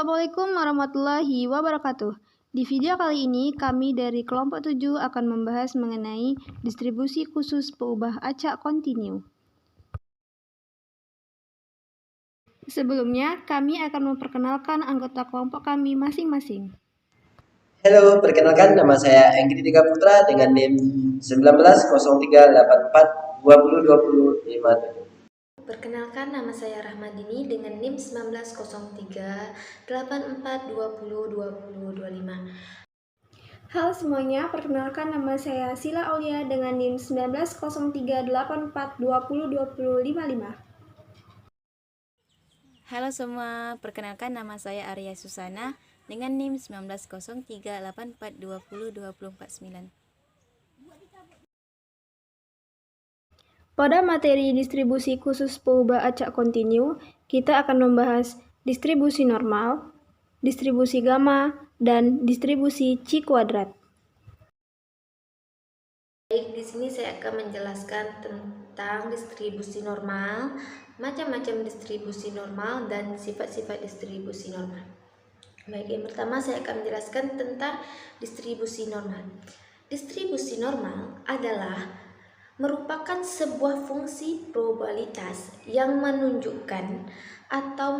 Assalamualaikum warahmatullahi wabarakatuh. Di video kali ini, kami dari kelompok 7 akan membahas mengenai distribusi khusus peubah acak kontinu. Sebelumnya, kami akan memperkenalkan anggota kelompok kami masing-masing. Halo, perkenalkan nama saya Enggi Dika Putra dengan NIM 190384202057. Perkenalkan, nama saya Rahmadini dengan NIM 190384202025. Halo semuanya, perkenalkan nama saya Sila Aulia dengan NIM 190384202055. Halo semua, perkenalkan nama saya Arya Susana dengan NIM 190384202049. Pada materi distribusi khusus peubah acak kontinu, kita akan membahas distribusi normal, distribusi gamma, dan distribusi Chi kuadrat. Baik, di sini saya akan menjelaskan tentang distribusi normal, macam-macam distribusi normal, dan sifat-sifat distribusi normal. Baik, yang pertama saya akan menjelaskan tentang distribusi normal. Distribusi normal adalah merupakan sebuah fungsi probabilitas yang menunjukkan atau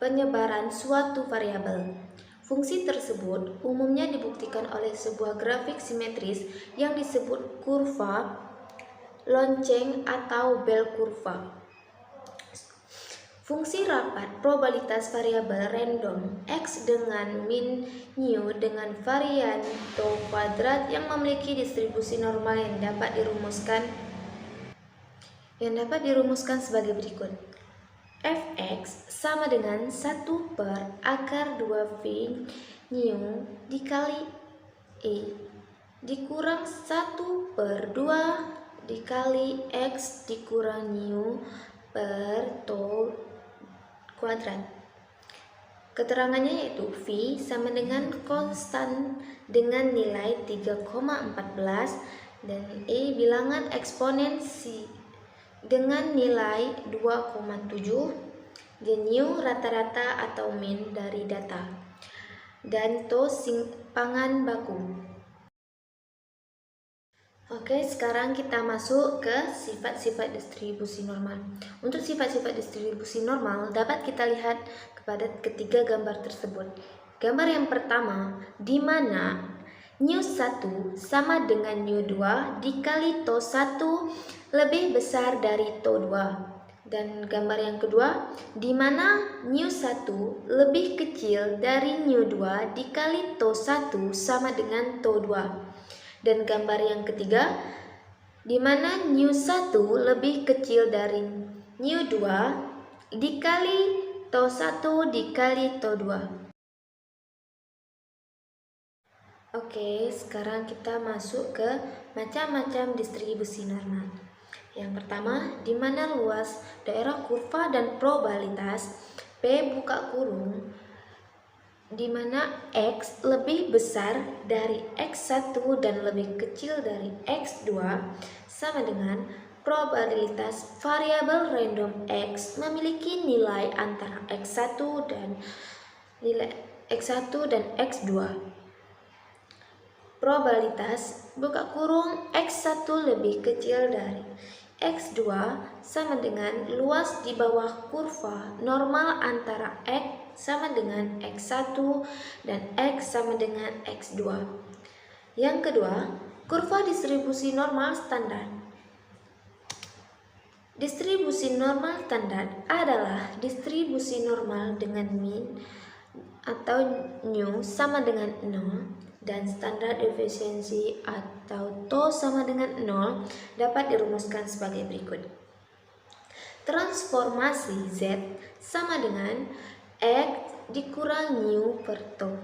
penyebaran suatu variabel. Fungsi tersebut umumnya dibuktikan oleh sebuah grafik simetris yang disebut kurva lonceng atau bell kurva. Fungsi rapat probabilitas variabel random X dengan min mu dengan varian tau kuadrat yang memiliki distribusi normal yang dapat dirumuskan sebagai berikut. Fx sama dengan 1 per akar 2 V mu dikali E dikurang 1 per 2 dikali X dikurang mu per tau kuadrat. Keterangannya yaitu V sama dengan konstan dengan nilai 3,14 dan E bilangan eksponensi dengan nilai 2,7 dan mu rata-rata atau min dari data dan tau simpangan baku. Oke, sekarang kita masuk ke sifat-sifat distribusi normal. Untuk sifat-sifat distribusi normal dapat kita lihat kepada ketiga gambar tersebut. Gambar yang pertama, di mana mu1 sama dengan mu2 dikali tau1 lebih besar dari tau2. Dan gambar yang kedua, di mana mu1 lebih kecil dari mu2 dikali tau1 sama dengan tau2. Dan gambar yang ketiga, di mana mu1 lebih kecil dari mu2 dikali tau1 dikali tau2. Oke, sekarang kita masuk ke macam-macam distribusi normal. Yang pertama, di mana luas daerah kurva dan probabilitas P buka kurung di mana X lebih besar dari X1 dan lebih kecil dari X2 sama dengan probabilitas variabel random X memiliki nilai antara X1 dan X2. Probabilitas buka kurung X1 lebih kecil dari X2 sama dengan luas di bawah kurva normal antara X sama dengan X1 dan X sama dengan X2. Yang kedua, kurva distribusi normal standar. Distribusi normal standar adalah distribusi normal dengan min atau nu sama dengan 0 dan standar efisiensi atau tau sama dengan 0 dapat dirumuskan sebagai berikut. Transformasi Z sama dengan X dikurang mu per tau.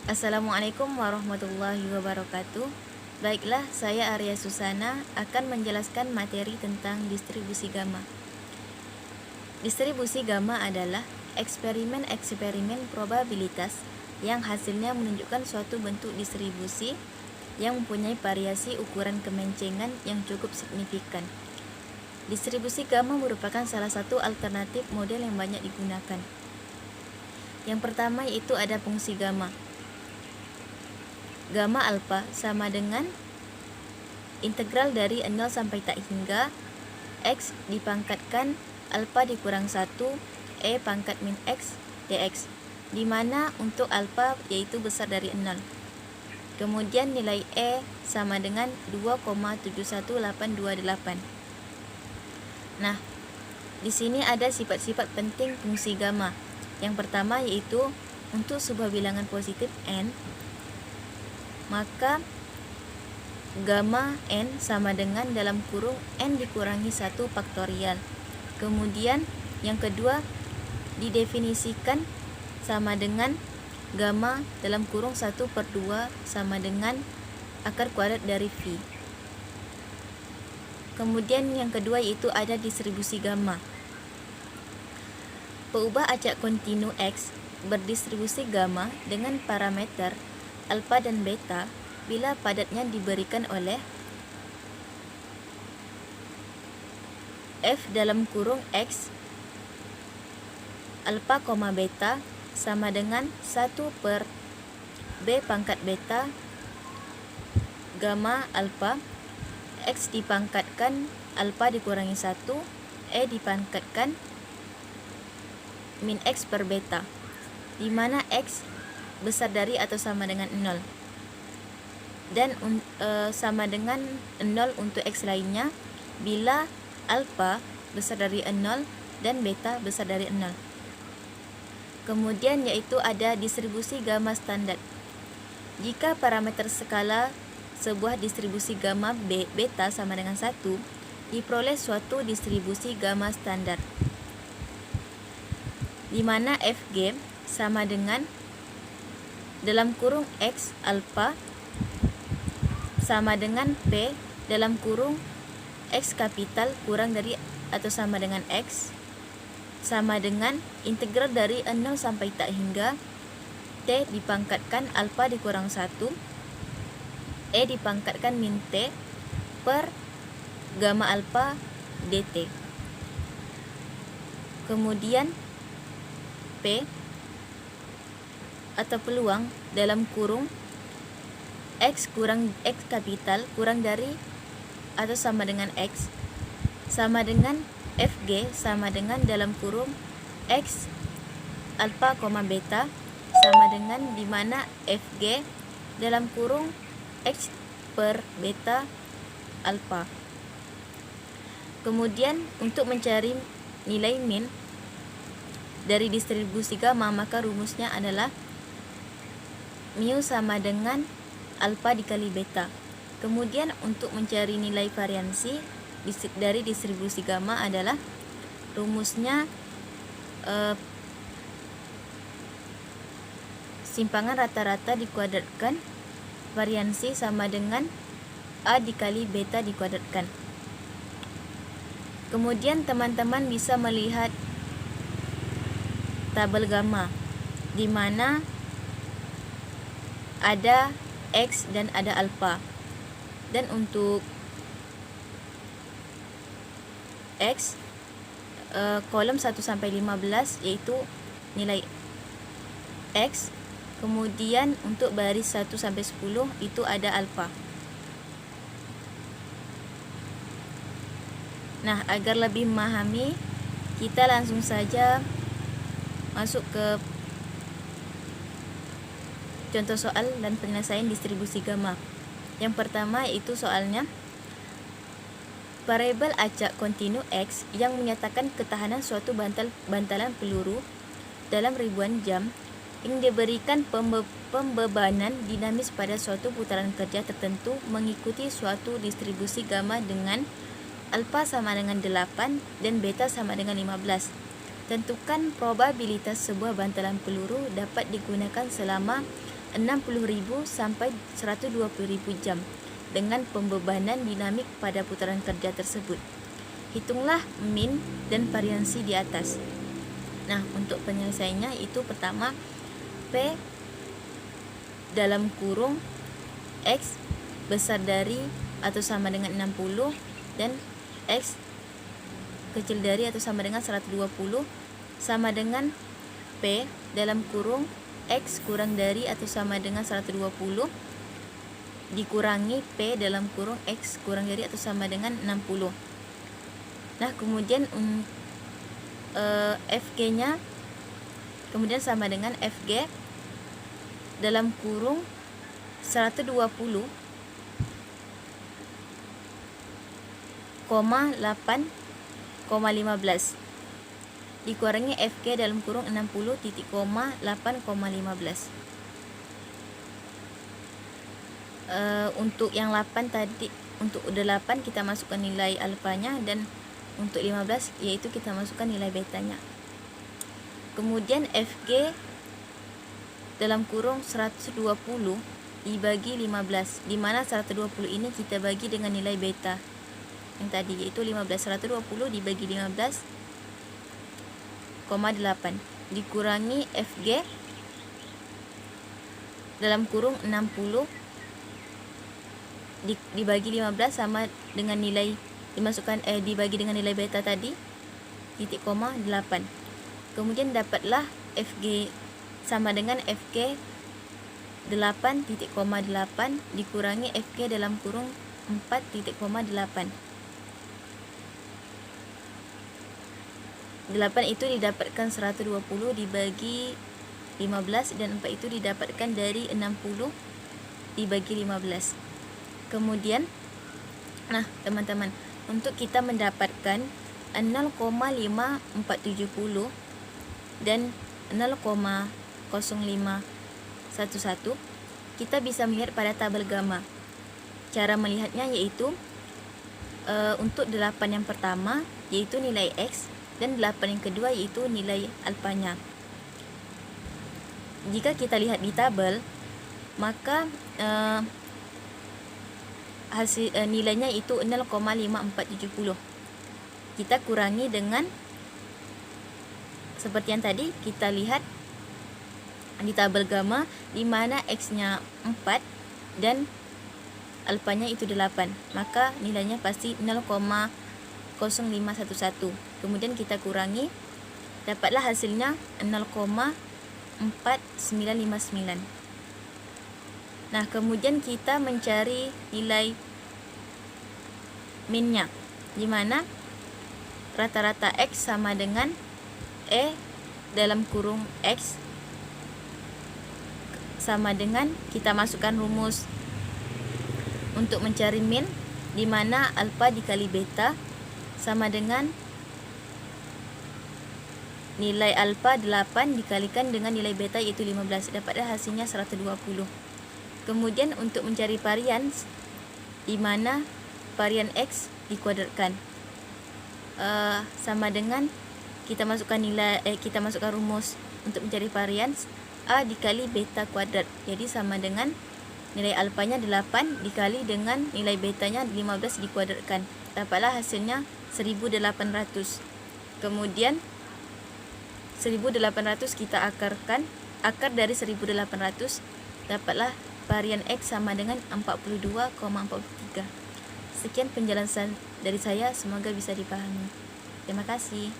Assalamualaikum warahmatullahi wabarakatuh. Baiklah, saya Arya Susana akan menjelaskan materi tentang distribusi gamma. Distribusi gamma adalah eksperimen-eksperimen probabilitas yang hasilnya menunjukkan suatu bentuk distribusi yang mempunyai variasi ukuran kemencengan yang cukup signifikan. Distribusi gamma merupakan salah satu alternatif model yang banyak digunakan. Yang pertama yaitu ada fungsi gamma. Gamma alpha sama dengan integral dari 0 sampai tak hingga x dipangkatkan alpha dikurang 1 e pangkat min x dx, di mana untuk alpha yaitu besar dari 0. Kemudian nilai e sama dengan 2,71828. Nah, di sini ada sifat-sifat penting fungsi gamma. Yang pertama yaitu untuk sebuah bilangan positif n, maka gamma n sama dengan dalam kurung n dikurangi 1 faktorial. Kemudian yang kedua didefinisikan sama dengan gamma dalam kurung 1/2 sama dengan akar kuadrat dari phi. Kemudian yang kedua yaitu ada distribusi gamma. Peubah acak kontinu X berdistribusi gamma dengan parameter alpha dan beta bila padatnya diberikan oleh f dalam kurung X alpha, beta sama dengan 1/b pangkat beta gamma alpha x dipangkatkan alpha dikurangi 1 e dipangkatkan min x per beta, di mana x besar dari atau sama dengan 0 dan sama dengan 0 untuk x lainnya bila alpha besar dari 0 dan beta besar dari 0. Kemudian yaitu ada distribusi gamma standar. Jika parameter skala sebuah distribusi gamma beta sama dengan 1, diperoleh suatu distribusi gamma standar, di mana Fg sama dengan dalam kurung X alpha sama dengan P dalam kurung X kapital kurang dari atau sama dengan X sama dengan integral dari 0 sampai tak hingga T dipangkatkan alpha dikurang 1 E dipangkatkan min T per gamma alpha dt. Kemudian P atau peluang dalam kurung X kurang X kapital kurang dari atau sama dengan X sama dengan Fg sama dengan dalam kurung X alpha, beta sama dengan di mana Fg dalam kurung X per beta alpha. Kemudian untuk mencari nilai min dari distribusi gamma, maka rumusnya adalah mu sama dengan alpha dikali beta. Kemudian untuk mencari nilai variansi dari distribusi gamma adalah rumusnya simpangan rata-rata dikuadratkan variansi sama dengan A dikali beta dikuadratkan. Kemudian teman-teman bisa melihat tabel gamma di mana ada X dan ada alpha. Dan untuk X kolom 1 sampai 15 yaitu nilai X. Kemudian untuk baris 1 sampai 10 itu ada alpha. Nah, agar lebih memahami, kita langsung saja masuk ke contoh soal dan penyelesaian distribusi gamma. Yang pertama yaitu soalnya variabel acak kontinu X yang menyatakan ketahanan suatu bantalan peluru dalam ribuan jam yang diberikan pembebanan dinamis pada suatu putaran kerja tertentu mengikuti suatu distribusi gamma dengan alpha sama dengan 8 dan beta sama dengan 15. Tentukan probabilitas sebuah bantalan peluru dapat digunakan selama 60.000 sampai 120.000 jam dengan pembebanan dinamik pada putaran kerja tersebut. Hitunglah min dan variansi di atas. Nah, untuk penyelesaiannya itu pertama P dalam kurung X besar dari atau sama dengan 60 dan X kecil dari atau sama dengan 120 sama dengan P dalam kurung X kurang dari atau sama dengan 120 dikurangi P dalam kurung X kurang dari atau sama dengan 60. Nah, kemudian FG-nya kemudian sama dengan FG dalam kurung 120,8,15 dikurangi FG dalam kurung 60,8,15. Untuk yang 8 tadi, untuk 8 kita masukkan nilai alfanya, dan untuk 15 yaitu kita masukkan nilai betanya. Kemudian FG dalam kurung 120 dibagi 15, di mana 120 ini kita bagi dengan nilai beta yang tadi, yaitu 120 dibagi 15,8 dikurangi FG dalam kurung 60 dibagi 15 sama dengan nilai dimasukkan dibagi dengan nilai beta tadi titik koma 8. Kemudian dapatlah FG sama dengan FG 8,8 dikurangi FG dalam kurung 4,8. 8 itu didapatkan 120 dibagi 15 dan 4 itu didapatkan dari 60 dibagi 15. Kemudian, nah teman-teman, untuk kita mendapatkan 0,5470 dan 0,0511, kita bisa melihat pada tabel gamma. Cara melihatnya yaitu untuk 8 yang pertama yaitu nilai X, dan 8 yang kedua yaitu nilai alfanya. Jika kita lihat di tabel, maka hasil nilainya itu 0,5470. Kita kurangi dengan seperti yang tadi kita lihat di tabel gamma, di mana X-nya 4 dan alfanya itu 8, maka nilainya pasti 0,0511. Kemudian kita kurangi, dapatlah hasilnya 0,4959. Nah, kemudian kita mencari nilai min-nya, di mana rata-rata X sama dengan E dalam kurung X sama dengan, kita masukkan rumus untuk mencari min, di mana alfa dikali beta sama dengan nilai alfa 8 dikalikan dengan nilai beta yaitu 15, dapatlah hasilnya 120. Kemudian untuk mencari varian, di mana varian X dikuadratkan, sama dengan kita masukkan kita masukkan rumus untuk mencari varian A dikali beta kuadrat, jadi sama dengan nilai alfanya 8 dikali dengan nilai betanya 15 dikuadratkan, dapatlah hasilnya 1800. Kemudian 1800 kita akarkan, akar dari 1800 dapatlah varian X sama dengan 42,43. Sekian penjelasan dari saya, semoga bisa dipahami. Terima kasih.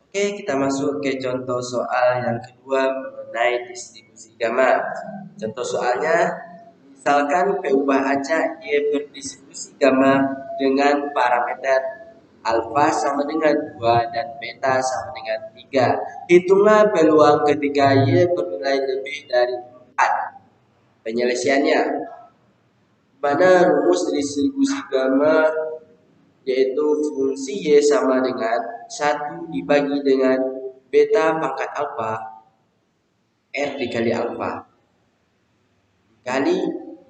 Oke, kita masuk ke contoh soal yang kedua mengenai distribusi gamma. Contoh soalnya, misalkan P ubah acak Y berdistribusi gamma dengan parameter alfa sama dengan 2 dan beta sama dengan 3. Hitunglah peluang ketika Y bernilai lebih dari 4. Penyelesaiannya, mana rumus distribusi gamma yaitu fungsi Y sama dengan 1 dibagi dengan beta pangkat alfa R dikali alfa dikali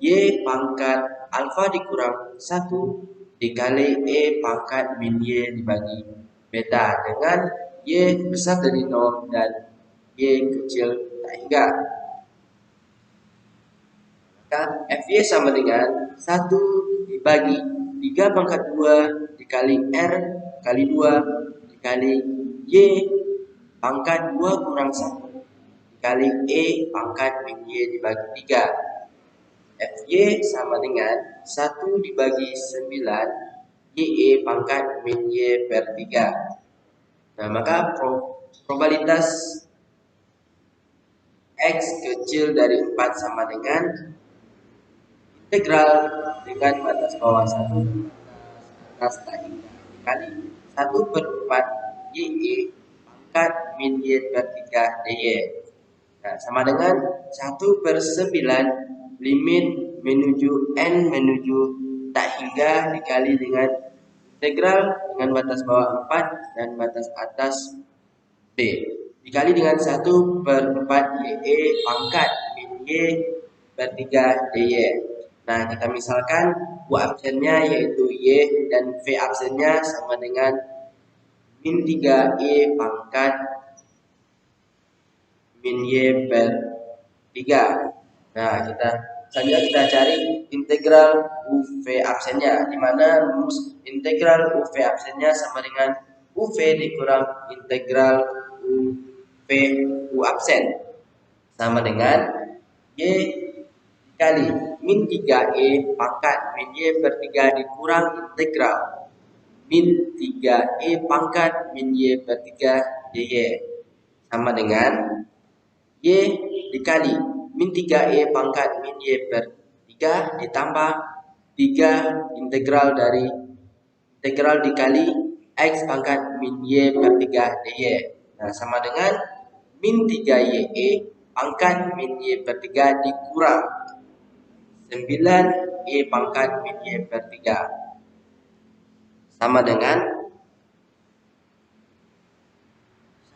Y pangkat alfa dikurang 1 dikali E pangkat min Y dibagi beta dengan Y besar dari 0 dan Y kecil tak hingga. Maka Fy sama dengan 1 dibagi 3 pangkat 2 dikali R kali 2 dikali Y pangkat 2 kurang 1 dikali E pangkat min Y dibagi 3. FY sama dengan 1 dibagi 9 YE pangkat min Y per 3. Nah, maka probabilitas X kecil dari 4 sama dengan integral dengan batas bawah 1 atas tak hingga dikali 1/4 YE pangkat min Y per 3 DY. Nah, sama dengan 1/9 limit menuju N menuju tak hingga dikali dengan integral dengan batas bawah 4 dan batas atas B dikali dengan 1/4 YE pangkat min Y per 3 DY. Nah, kita misalkan U absennya yaitu Y dan V absennya sama dengan min 3E pangkat min Y per 3. Nah, selanjutnya kita cari integral UV absennya, di mana rumus integral UV absennya sama dengan UV dikurang integral UV U absen sama dengan Y dikali min 3E pangkat min Y per 3 dikurang integral min 3E pangkat min Y per 3 DY sama dengan Y dikali min 3E pangkat min Y per 3 ditambah 3 integral dikali X pangkat min Y per 3 DY. Nah, sama dengan min 3YE pangkat min Y per 3 dikurang 9E pangkat min Y per 3 sama dengan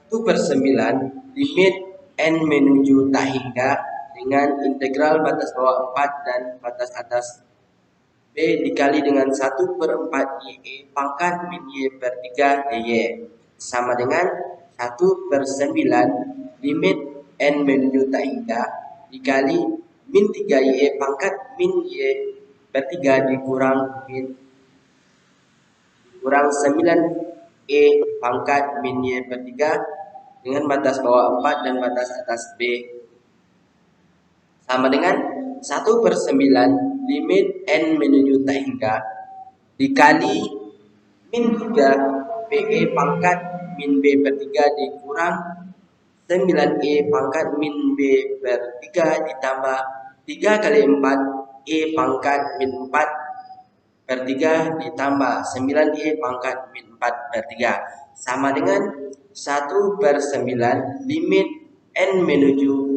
1/9 limit N menuju tak hingga dengan integral batas bawah 4 dan batas atas B dikali dengan 1/4 YE pangkat min Y per 3 DY sama dengan 1/9 limit N menuju tak hingga dikali min 3YE pangkat min Y per 3 dikurang 9E pangkat min Y per 3 dengan batas bawah 4 dan batas atas B sama dengan 1/9 limit N menuju tak hingga dikali min 3 PE pangkat min B per 3 dikurang 9E pangkat min B per 3 ditambah 3 kali 4 E pangkat min 4 per 3 ditambah 9E pangkat min 4 per 3 sama dengan 1/9 limit N menuju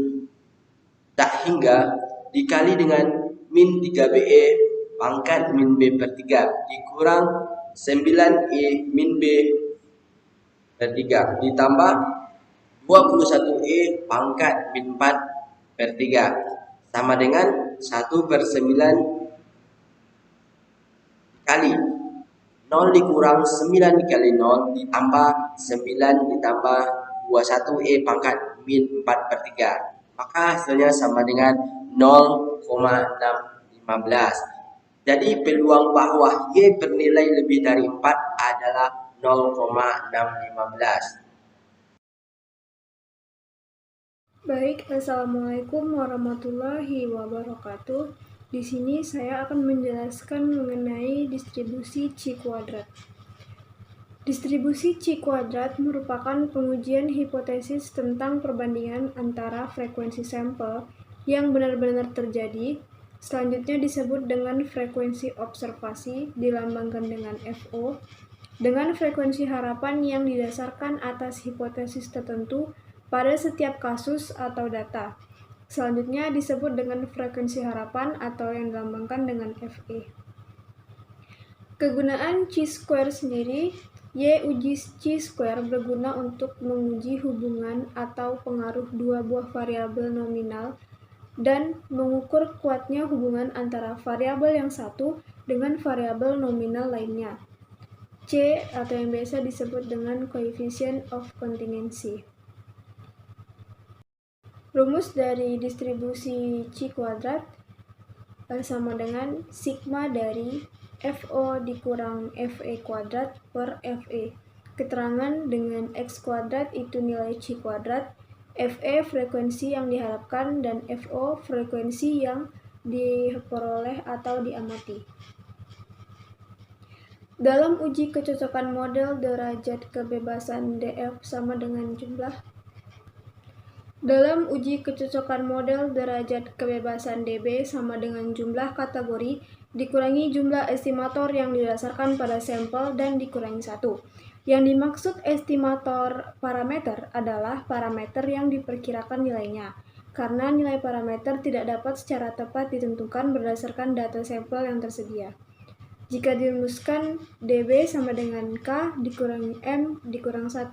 tak hingga dikali dengan min 3BE pangkat min B per 3 dikurang 9E min B per 3 ditambah 21E pangkat min 4 per 3 sama dengan 1/9 dikali 0 dikurang 9 dikali 0 ditambah 9 ditambah 21E pangkat min 4 per 3 maka hasilnya sama dengan 0,615. Jadi peluang bahwa Y bernilai lebih dari 4 adalah 0,615. Baik, Assalamualaikum warahmatullahi wabarakatuh. Di sini saya akan menjelaskan mengenai distribusi Chi kuadrat. Distribusi Chi kuadrat merupakan pengujian hipotesis tentang perbandingan antara frekuensi sampel yang benar-benar terjadi, selanjutnya disebut dengan frekuensi observasi, dilambangkan dengan FO, dengan frekuensi harapan yang didasarkan atas hipotesis tertentu pada setiap kasus atau data. Selanjutnya disebut dengan frekuensi harapan atau yang dilambangkan dengan FE. Kegunaan chi-square sendiri, Y uji chi-square berguna untuk menguji hubungan atau pengaruh dua buah variabel nominal dan mengukur kuatnya hubungan antara variabel yang satu dengan variabel nominal lainnya. C atau yang biasa disebut dengan coefficient of contingency. Rumus dari distribusi Chi kuadrat sama dengan sigma dari FO dikurang FE kuadrat per FE. Keterangan dengan X kuadrat itu nilai C kuadrat, FE frekuensi yang diharapkan, dan FO frekuensi yang diperoleh atau diamati. Dalam uji kecocokan model derajat kebebasan DF sama dengan jumlah. Dalam uji kecocokan model derajat kebebasan DB sama dengan jumlah kategori dikurangi jumlah estimator yang didasarkan pada sampel dan dikurangi 1. Yang dimaksud estimator parameter adalah parameter yang diperkirakan nilainya, karena nilai parameter tidak dapat secara tepat ditentukan berdasarkan data sampel yang tersedia. Jika dirumuskan, dB sama dengan K dikurangi M dikurang 1,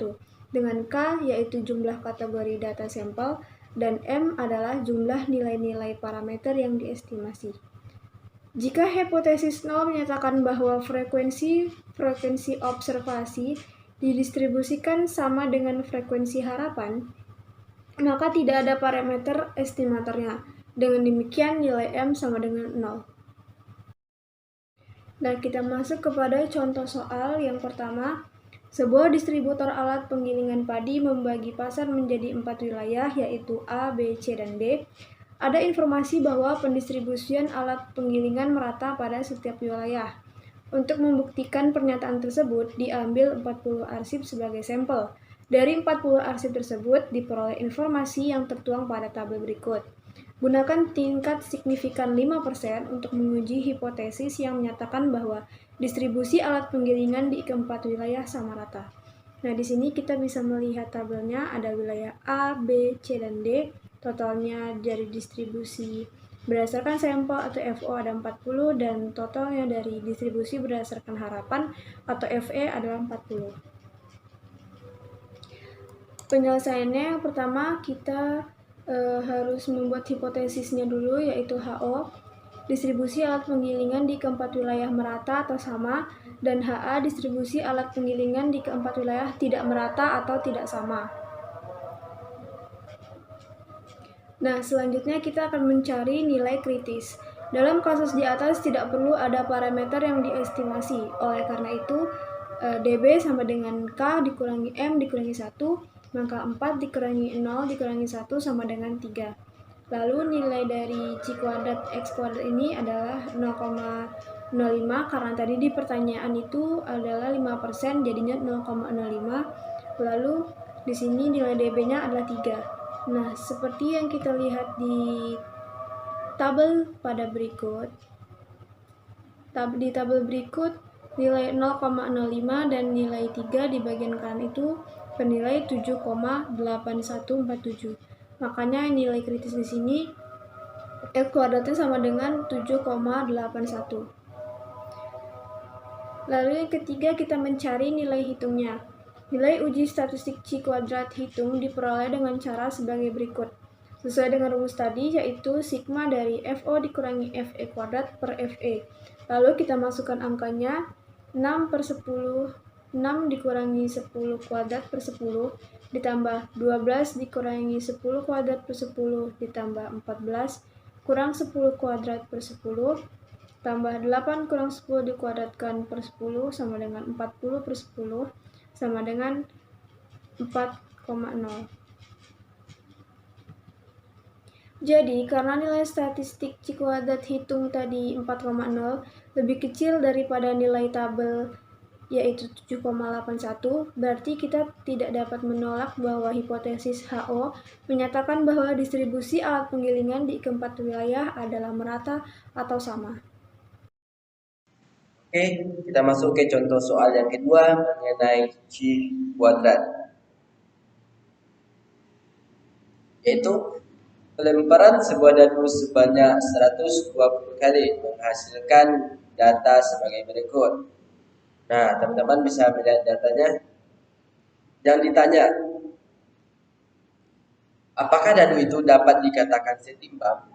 dengan K yaitu jumlah kategori data sampel, dan M adalah jumlah nilai-nilai parameter yang diestimasi. Jika hipotesis 0 menyatakan bahwa frekuensi observasi didistribusikan sama dengan frekuensi harapan, maka tidak ada parameter estimatornya. Dengan demikian, nilai M sama dengan 0. Nah, kita masuk kepada contoh soal yang pertama. Sebuah distributor alat penggilingan padi membagi pasar menjadi 4 wilayah, yaitu A, B, C, dan D. Ada informasi bahwa pendistribusian alat penggilingan merata pada setiap wilayah. Untuk membuktikan pernyataan tersebut, diambil 40 arsip sebagai sampel. Dari 40 arsip tersebut, diperoleh informasi yang tertuang pada tabel berikut. Gunakan tingkat signifikan 5% untuk menguji hipotesis yang menyatakan bahwa distribusi alat penggilingan di keempat wilayah sama rata. Nah, di sini kita bisa melihat tabelnya, ada wilayah A, B, C, dan D. Totalnya dari distribusi berdasarkan sampel atau FO ada 40, dan totalnya dari distribusi berdasarkan harapan atau FE adalah 40. Penyelesaiannya yang pertama kita harus membuat hipotesisnya dulu, yaitu HO. Distribusi alat penggilingan di keempat wilayah merata atau sama, dan HA distribusi alat penggilingan di keempat wilayah tidak merata atau tidak sama. Nah, selanjutnya kita akan mencari nilai kritis. Dalam kasus di atas tidak perlu ada parameter yang diestimasi. Oleh karena itu, dB sama dengan K dikurangi M dikurangi 1, maka 4 dikurangi 0 dikurangi 1 sama dengan 3. Lalu nilai dari C kuadrat X kuadrat ini adalah 0,05, karena tadi di pertanyaan itu adalah 5%, jadinya 0,05. Lalu di sini nilai dB-nya adalah 3. Nah, seperti yang kita lihat di tabel pada berikut. Di tabel berikut, nilai 0,05 dan nilai 3 di bagian kanan itu bernilai 7,8147. Makanya nilai kritis di sini X kuadratnya sama dengan 7,81. Lalu yang ketiga, kita mencari nilai hitungnya. Nilai uji statistik C kuadrat hitung diperoleh dengan cara sebagai berikut. Sesuai dengan rumus tadi, yaitu sigma dari FO dikurangi FE kuadrat per FE. Lalu kita masukkan angkanya, 6 dikurangi 10 kuadrat per 10, ditambah 12 dikurangi 10 kuadrat per 10, ditambah 14, kurang 10 kuadrat per 10, tambah 8 kurang 10 dikuadratkan per 10, sama dengan 40 per 10, sama dengan 4,0. Jadi, karena nilai statistik C kuadrat hitung tadi 4,0 lebih kecil daripada nilai tabel yaitu 7,81, berarti kita tidak dapat menolak bahwa hipotesis HO menyatakan bahwa distribusi alat penggilingan di keempat wilayah adalah merata atau sama. Oke, kita masuk ke contoh soal yang kedua mengenai C kuadrat. Yaitu pelemparan sebuah dadu sebanyak 120 kali menghasilkan data sebagai berikut. Nah, teman-teman bisa melihat datanya. Yang ditanya, apakah dadu itu dapat dikatakan setimbang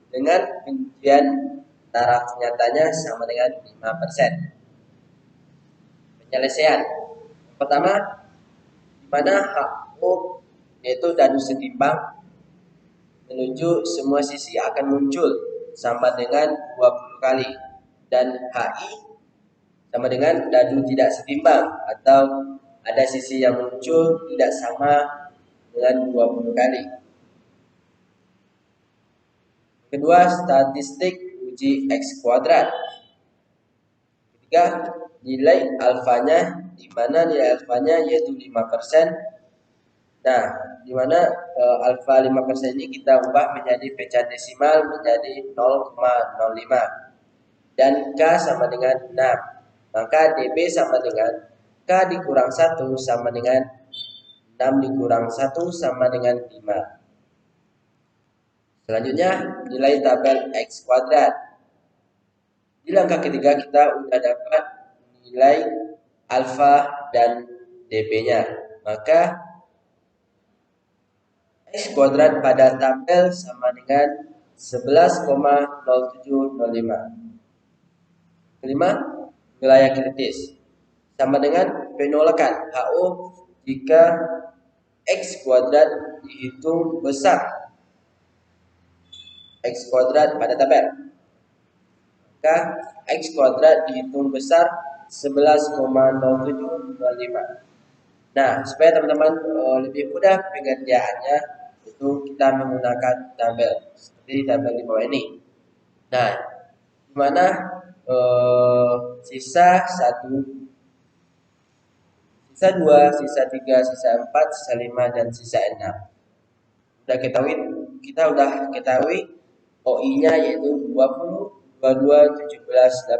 dengan rincian taraf nyatanya sama dengan 5%. Penyelesaian. Pertama, di mana HO yaitu dadu setimbang menuju semua sisi akan muncul sama dengan 20 kali. dan HI sama dengan dadu tidak setimbang atau ada sisi yang muncul tidak sama dengan 20 kali. Kedua, statistik uji X kuadrat. Ketiga, nilai alfanya, di mana nilai alfanya yaitu 5%. Nah, di mana alfa 5% ini kita ubah menjadi pecahan desimal menjadi 0,05 dan K sama dengan 6. Maka DB sama dengan K dikurang 1 sama dengan 6 dikurang 1 sama dengan 5. Selanjutnya nilai tabel X kuadrat. Di langkah ketiga kita sudah dapat nilai alfa dan DB-nya. Maka X kuadrat pada tabel sama dengan 11,0705. Kelima, wilayah kritis sama dengan penolakan HO jika X kuadrat dihitung besar X kuadrat pada tabel. Maka X kuadrat dihitung besar 11,0725. Nah, supaya teman-teman lebih mudah pengerjaannya, itu kita menggunakan tabel seperti tabel di bawah ini. Nah, di mana sisa 1, sisa 2, sisa 3, sisa 4, sisa 5, dan sisa 6. Kita udah ketahui OI-nya yaitu 20, 22, 17,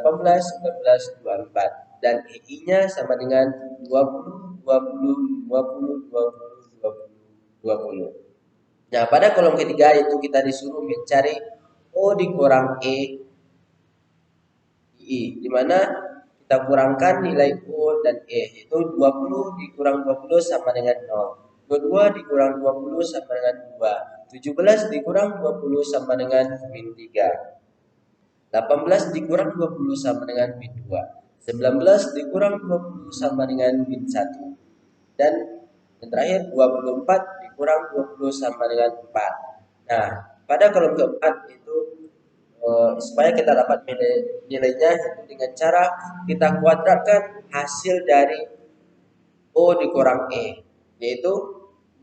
18, 19, 24. Dan EI-nya sama dengan 20, 20, 20, 20, 20, 20. Nah, pada kolom ketiga itu kita disuruh mencari O dikurang E I, di mana kita kurangkan nilai O dan E, yaitu 20 dikurang 20 sama dengan 0. 22 dikurang 20 sama dengan 2. 17 dikurang 20 sama dengan min 3. 18 dikurang 20 sama dengan min 2. 19 dikurang 20 sama dengan min 1. Dan yang terakhir 24 dikurang 20 sama dengan 4. Nah, pada kolom keempat itu supaya kita dapat nilainya dengan cara kita kuadratkan hasil dari O dikurang E, yaitu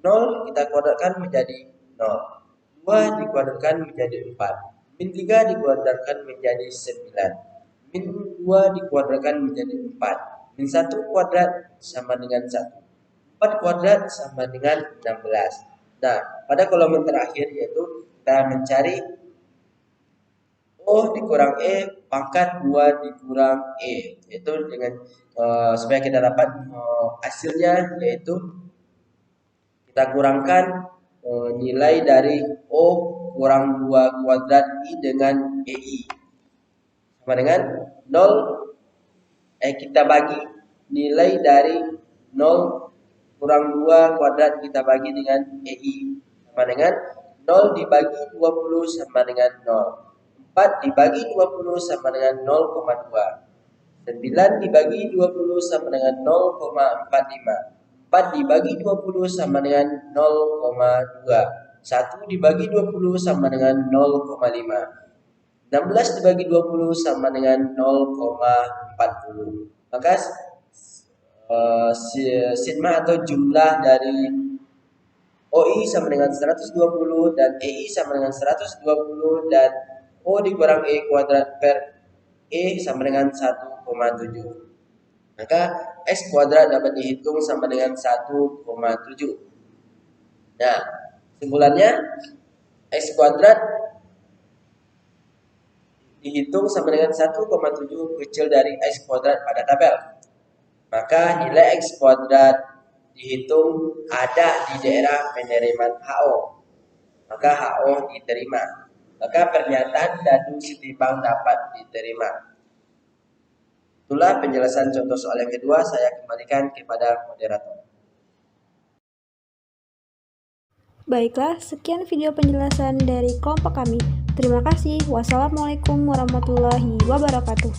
0 kita kuadratkan menjadi 0, 2 dikuadratkan menjadi 4, min 3 dikuadratkan menjadi 9, min 2 dikuadratkan menjadi 4, min 1 kuadrat sama dengan 1, 4 kuadrat sama dengan 16. Nah, pada kolom yang terakhir yaitu kita mencari O dikurang E pangkat 2 dikurang E, yaitu dengan supaya kita dapat hasilnya, yaitu kita kurangkan nilai dari O kurang 2 kuadrat I dengan EI sama dengan 0. Kita bagi nilai dari 0 kurang 2 kuadrat kita bagi dengan EI sama dengan 0 dibagi 20 sama dengan 0. 4 dibagi 20 sama dengan 0,2. 9 dibagi 20 sama dengan 0,45. 4 dibagi 20 sama dengan 0,2. 1 dibagi 20 sama dengan 0,5. 16 dibagi 20 sama dengan 0,40. Maka sigma atau jumlah dari OI sama dengan 120 dan EI sama dengan 120 dan O dikurang E kuadrat per E sama dengan 1,7. Maka X kuadrat dapat dihitung sama dengan 1,7. Nah, kesimpulannya X kuadrat dihitung sama dengan 1,7 kecil dari X kuadrat pada tabel. Maka nilai X kuadrat dihitung ada di daerah penerimaan HO. Maka HO diterima. Maka pernyataan dadu setimbang dapat diterima. Itulah penjelasan contoh soal yang kedua. Saya kembalikan kepada moderator. Baiklah, sekian video penjelasan dari kelompok kami. Terima kasih. Wassalamualaikum warahmatullahi wabarakatuh.